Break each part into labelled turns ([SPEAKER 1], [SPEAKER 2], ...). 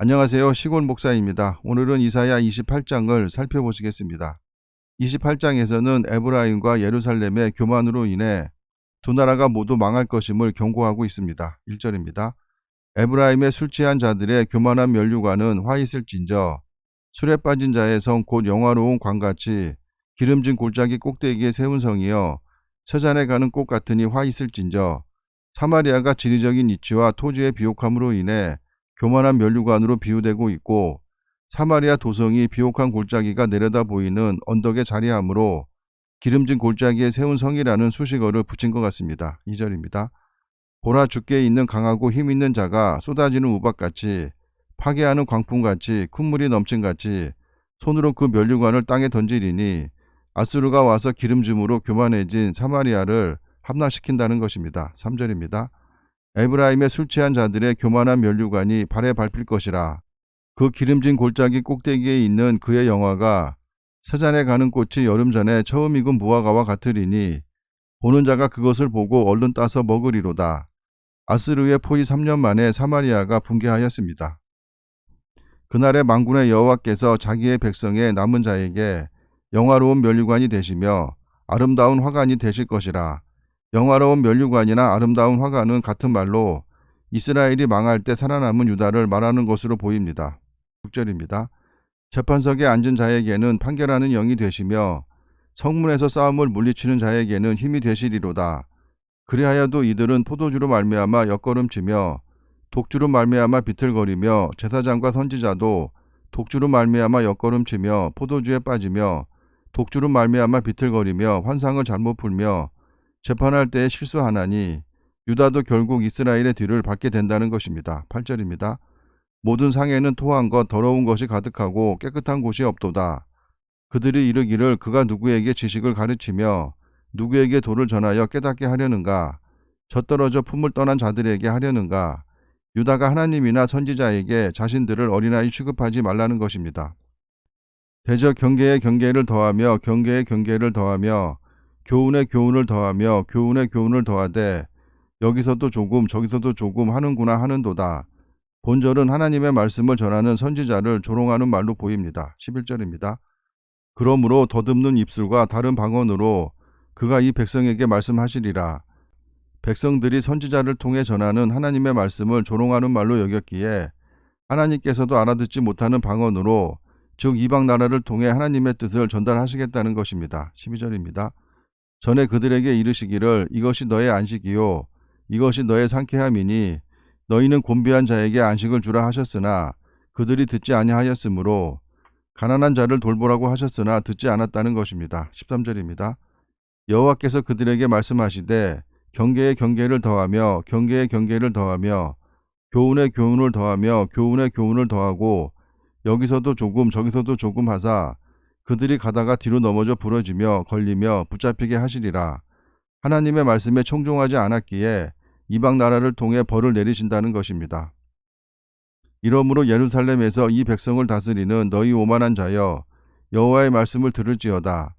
[SPEAKER 1] 안녕하세요. 시골 목사입니다. 오늘은 이사야 28장을 살펴보시겠습니다. 28장에서는 에브라임과 예루살렘의 교만으로 인해 두 나라가 모두 망할 것임을 경고하고 있습니다. 1절입니다. 에브라임의 술 취한 자들의 교만한 면류관은 화 있을진저 술에 빠진 자의 성 곧 영화로운 광같이 기름진 골짜기 꼭대기에 세운 성이여 서잔에 가는 꽃 같으니 화 있을진저 사마리아가 지리적인 이치와 토지의 비옥함으로 인해 교만한 면류관으로 비유되고 있고 사마리아 도성이 비옥한 골짜기가 내려다 보이는 언덕에 자리하므로 기름진 골짜기에 세운 성이라는 수식어를 붙인 것 같습니다. 2절입니다. 보라 죽게 있는 강하고 힘 있는 자가 쏟아지는 우박같이 파괴하는 광풍같이 콧물이 넘친같이 손으로 그 면류관을 땅에 던지리니 아수르가 와서 기름짐으로 교만해진 사마리아를 함락시킨다는 것입니다. 3절입니다. 에브라임의 술 취한 자들의 교만한 면류관이 발에 밟힐 것이라. 그 기름진 골짜기 꼭대기에 있는 그의 영화가 서잔에 가는 꽃이 여름 전에 처음 익은 무화과와 같으리니 보는 자가 그것을 보고 얼른 따서 먹으리로다. 아스르의 포위 3년 만에 사마리아가 붕괴하였습니다. 그날에 만군의 여호와께서 자기의 백성의 남은 자에게 영화로운 면류관이 되시며 아름다운 화관이 되실 것이라. 영화로운 면류관이나 아름다운 화관은 같은 말로 이스라엘이 망할 때 살아남은 유다를 말하는 것으로 보입니다. 6절입니다. 재판석에 앉은 자에게는 판결하는 영이 되시며 성문에서 싸움을 물리치는 자에게는 힘이 되시리로다. 그리하여도 이들은 포도주로 말미암아 옆걸음치며 독주로 말미암아 비틀거리며 제사장과 선지자도 독주로 말미암아 옆걸음치며 포도주에 빠지며 독주로 말미암아 비틀거리며 환상을 잘못 풀며 재판할 때에 실수하나니 유다도 결국 이스라엘의 뒤를 밟게 된다는 것입니다. 8절입니다. 모든 상에는 토한 것 더러운 것이 가득하고 깨끗한 곳이 없도다. 그들이 이르기를 그가 누구에게 지식을 가르치며 누구에게 도를 전하여 깨닫게 하려는가. 젖떨어져 품을 떠난 자들에게 하려는가. 유다가 하나님이나 선지자에게 자신들을 어린아이 취급하지 말라는 것입니다. 대저 경계에 경계를 더하며 경계에 경계를 더하며 교훈에 교훈을 더하며 교훈에 교훈을 더하되 여기서도 조금 저기서도 조금 하는구나 하는도다. 본절은 하나님의 말씀을 전하는 선지자를 조롱하는 말로 보입니다. 11절입니다. 그러므로 더듬는 입술과 다른 방언으로 그가 이 백성에게 말씀하시리라. 백성들이 선지자를 통해 전하는 하나님의 말씀을 조롱하는 말로 여겼기에 하나님께서도 알아듣지 못하는 방언으로 즉 이방 나라를 통해 하나님의 뜻을 전달하시겠다는 것입니다. 12절입니다. 전에 그들에게 이르시기를 이것이 너의 안식이요 이것이 너의 상쾌함이니 너희는 곤비한 자에게 안식을 주라 하셨으나 그들이 듣지 아니하였으므로 가난한 자를 돌보라고 하셨으나 듣지 않았다는 것입니다. 13절입니다. 여호와께서 그들에게 말씀하시되 경계에 경계를 더하며 경계에 경계를 더하며 교훈에 교훈을 더하며 교훈에 교훈을 더하고 여기서도 조금 저기서도 조금 하사 그들이 가다가 뒤로 넘어져 부러지며 걸리며 붙잡히게 하시리라. 하나님의 말씀에 청종하지 않았기에 이방 나라를 통해 벌을 내리신다는 것입니다. 이러므로 예루살렘에서 이 백성을 다스리는 너희 오만한 자여 여호와의 말씀을 들을지어다.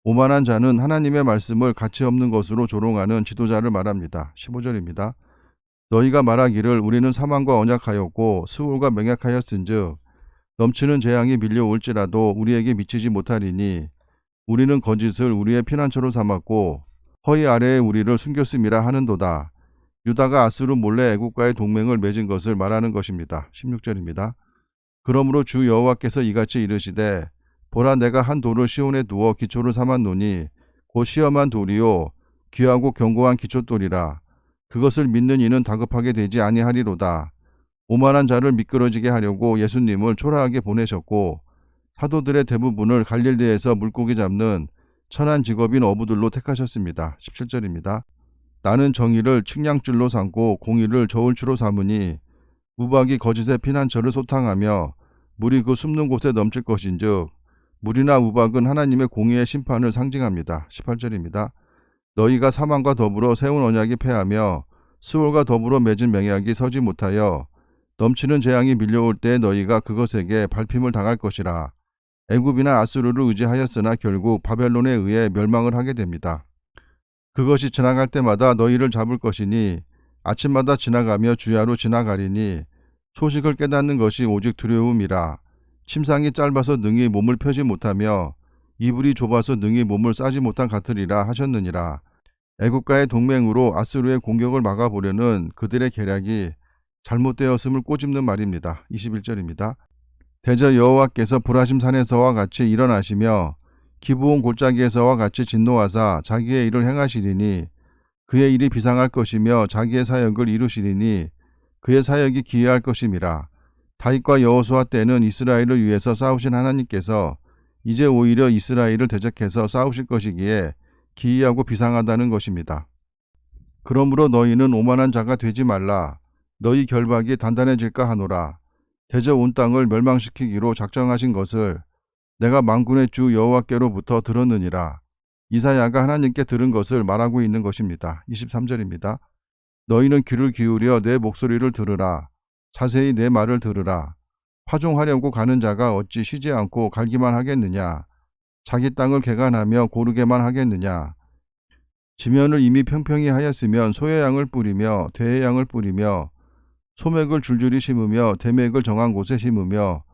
[SPEAKER 1] 오만한 자는 하나님의 말씀을 가치 없는 것으로 조롱하는 지도자를 말합니다. 15절입니다. 너희가 말하기를 우리는 사망과 언약하였고 스울과 맹약하였은즉 넘치는 재앙이 밀려올지라도 우리에게 미치지 못하리니 우리는 거짓을 우리의 피난처로 삼았고 허리 아래에 우리를 숨겼음이라 하는도다. 유다가 아수르 몰래 애국과의 동맹을 맺은 것을 말하는 것입니다. 16절입니다. 그러므로 주 여호와께서 이같이 이르시되 보라 내가 한 돌을 시온에 두어 기초를 삼았노니 곧 시험한 돌이요 귀하고 견고한 기초돌이라. 그것을 믿는 이는 다급하게 되지 아니하리로다. 오만한 자를 미끄러지게 하려고 예수님을 초라하게 보내셨고 사도들의 대부분을 갈릴리에서 물고기 잡는 천한 직업인 어부들로 택하셨습니다. 17절입니다. 나는 정의를 측량줄로 삼고 공의를 저울추로 삼으니 우박이 거짓의 피난처를 소탕하며 물이 그 숨는 곳에 넘칠 것인즉 물이나 우박은 하나님의 공의의 심판을 상징합니다. 18절입니다. 너희가 사망과 더불어 세운 언약이 패하며 스올과 더불어 맺은 맹약이 서지 못하여 넘치는 재앙이 밀려올 때 너희가 그것에게 밟힘을 당할 것이라. 애굽이나 아수르를 의지하였으나 결국 바벨론에 의해 멸망을 하게 됩니다. 그것이 지나갈 때마다 너희를 잡을 것이니 아침마다 지나가며 주야로 지나가리니 소식을 깨닫는 것이 오직 두려움이라. 침상이 짧아서 능히 몸을 펴지 못하며 이불이 좁아서 능히 몸을 싸지 못한 같으리라 하셨느니라. 애국과의 동맹으로 아수르의 공격을 막아보려는 그들의 계략이 잘못되었음을 꼬집는 말입니다. 21절입니다. 대저 여호와께서 브라심 산에서와 같이 일어나시며 기브온 골짜기에서와 같이 진노하사 자기의 일을 행하시리니 그의 일이 비상할 것이며 자기의 사역을 이루시리니 그의 사역이 기이할 것임이라. 다윗과 여호수아 때는 이스라엘을 위해서 싸우신 하나님께서 이제 오히려 이스라엘을 대적해서 싸우실 것이기에 기이하고 비상하다는 것입니다. 그러므로 너희는 오만한 자가 되지 말라. 너희 결박이 단단해질까 하노라. 대저 온 땅을 멸망시키기로 작정하신 것을 내가 만군의 주 여호와께로부터 들었느니라. 이사야가 하나님께 들은 것을 말하고 있는 것입니다. 23절입니다. 너희는 귀를 기울여 내 목소리를 들으라. 자세히 내 말을 들으라. 파종하려고 가는 자가 어찌 쉬지 않고 갈기만 하겠느냐. 자기 땅을 개간하며 고르게만 하겠느냐. 지면을 이미 평평히 하였으면 소의 양을 뿌리며 돼의 양을 뿌리며 소맥을 줄줄이 심으며 대맥을 정한 곳에 심으며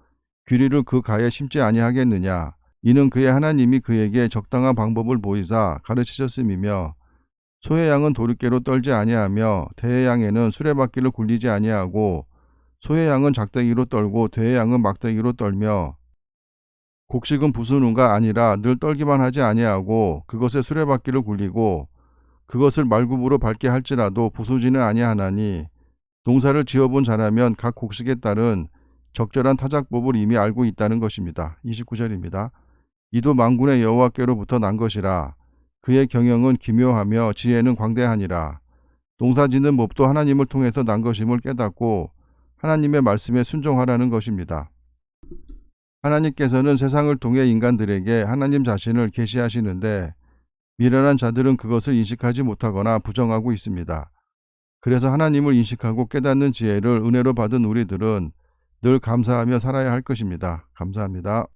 [SPEAKER 1] 귀리를 그 가에 심지 아니하겠느냐. 이는 그의 하나님이 그에게 적당한 방법을 보이사 가르치셨음이며 소의 양은 도르깨로 떨지 아니하며 돼의 양에는 수레바퀴를 굴리지 아니하고 소의 양은 작대기로 떨고 돼의 양은 막대기로 떨며 곡식은 부수는가 아니라 늘 떨기만 하지 아니하고 그것에 수레바퀴를 굴리고 그것을 말굽으로 밟게 할지라도 부수지는 아니하나니 농사를 지어본 자라면 각 곡식에 따른 적절한 타작법을 이미 알고 있다는 것입니다. 29절입니다. 이도 만군의 여호와께로부터 난 것이라. 그의 경영은 기묘하며 지혜는 광대하니라. 농사짓는 법도 하나님을 통해서 난 것임을 깨닫고 하나님의 말씀에 순종하라는 것입니다. 하나님께서는 세상을 통해 인간들에게 하나님 자신을 계시하시는데 미련한 자들은 그것을 인식하지 못하거나 부정하고 있습니다. 그래서 하나님을 인식하고 깨닫는 지혜를 은혜로 받은 우리들은 늘 감사하며 살아야 할 것입니다. 감사합니다.